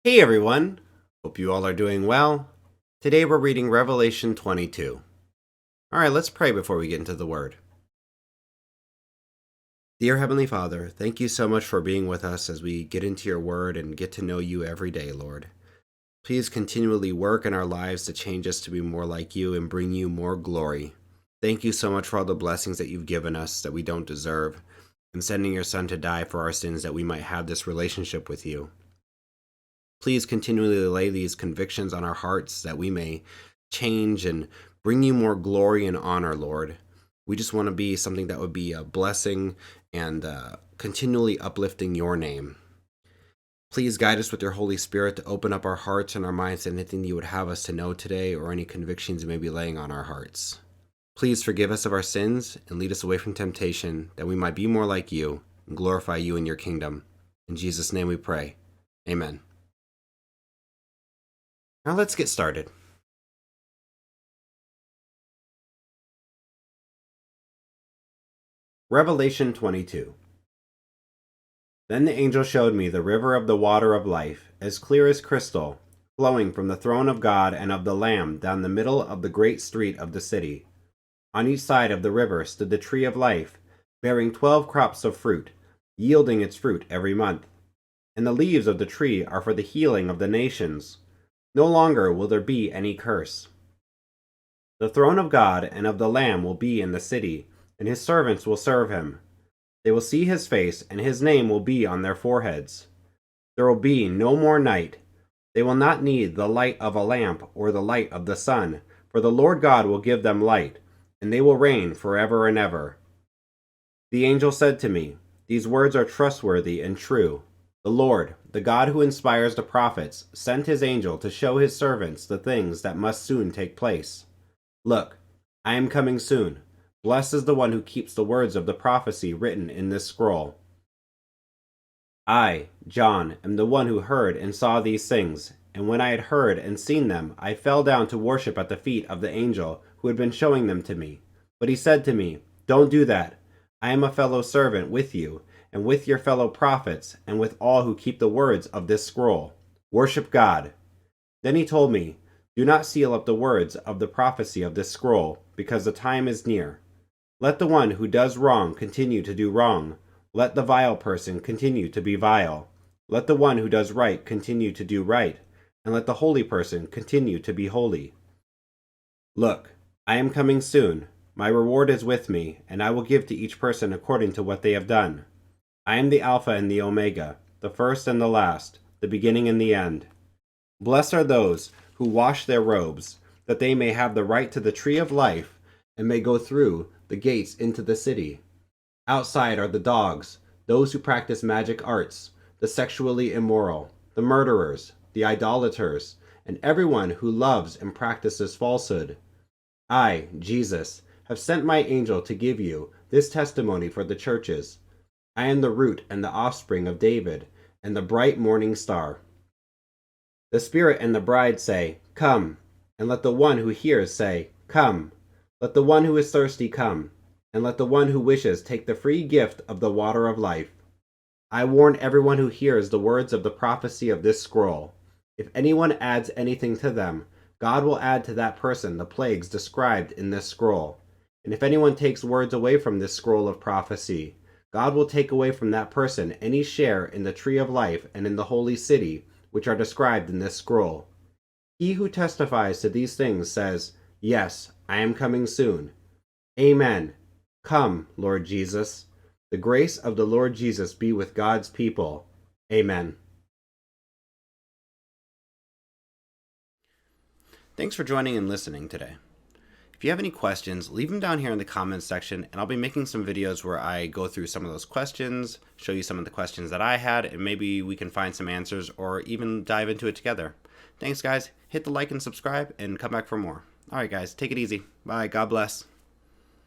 Hey everyone! Hope you all are doing well. Today we're reading Revelation 22. Alright, let's pray before we get into the Word. Dear Heavenly Father, thank you so much for being with us as we get into your Word and get to know you every day, Lord. Please continually work in our lives to change us to be more like you and bring you more glory. Thank you so much for all the blessings that you've given us that we don't deserve, and sending your Son to die for our sins that we might have this relationship with you. Please continually lay these convictions on our hearts that we may change and bring you more glory and honor, Lord. We just want to be something that would be a blessing and continually uplifting your name. Please guide us with your Holy Spirit to open up our hearts and our minds to anything you would have us to know today or any convictions you may be laying on our hearts. Please forgive us of our sins and lead us away from temptation that we might be more like you and glorify you in your kingdom. In Jesus' name we pray. Amen. Now let's get started. Revelation 22. Then the angel showed me the river of the water of life, as clear as crystal, flowing from the throne of God and of the Lamb down the middle of the great street of the city. On each side of the river stood the tree of life, bearing 12 crops of fruit, yielding its fruit every month. And the leaves of the tree are for the healing of the nations. No longer will there be any curse. The throne of God and of the Lamb will be in the city, and his servants will serve him. They will see his face, and his name will be on their foreheads. There will be no more night. They will not need the light of a lamp or the light of the sun, for the Lord God will give them light, and they will reign forever and ever. The angel said to me, "These words are trustworthy and true. The Lord, the God who inspires the prophets, sent his angel to show his servants the things that must soon take place. Look, I am coming soon. Blessed is the one who keeps the words of the prophecy written in this scroll." I, John, am the one who heard and saw these things, and when I had heard and seen them, I fell down to worship at the feet of the angel who had been showing them to me. But he said to me, "Don't do that. I am a fellow servant with you, and with your fellow prophets, and with all who keep the words of this scroll. Worship God." Then he told me, "Do not seal up the words of the prophecy of this scroll, because the time is near. Let the one who does wrong continue to do wrong. Let the vile person continue to be vile. Let the one who does right continue to do right, and let the holy person continue to be holy. Look, I am coming soon. My reward is with me, and I will give to each person according to what they have done. I am the Alpha and the Omega, the first and the last, the beginning and the end. Blessed are those who wash their robes, that they may have the right to the tree of life, and may go through the gates into the city. Outside are the dogs, those who practice magic arts, the sexually immoral, the murderers, the idolaters, and everyone who loves and practices falsehood. I, Jesus, have sent my angel to give you this testimony for the churches. I am the root and the offspring of David, and the bright morning star. The Spirit and the bride say, "Come," and let the one who hears say, "Come." Let the one who is thirsty come, and let the one who wishes take the free gift of the water of life. I warn everyone who hears the words of the prophecy of this scroll. If anyone adds anything to them, God will add to that person the plagues described in this scroll. And if anyone takes words away from this scroll of prophecy, God will take away from that person any share in the tree of life and in the holy city, which are described in this scroll. He who testifies to these things says, "Yes, I am coming soon." Amen. Come, Lord Jesus. The grace of the Lord Jesus be with God's people. Amen. Thanks for joining and listening today. If you have any questions, leave them down here in the comments section, and I'll be making some videos where I go through some of those questions, show you some of the questions that I had, and maybe we can find some answers or even dive into it together. Thanks, guys. Hit the like and subscribe, and come back for more. All right, guys, take it easy. Bye. God bless.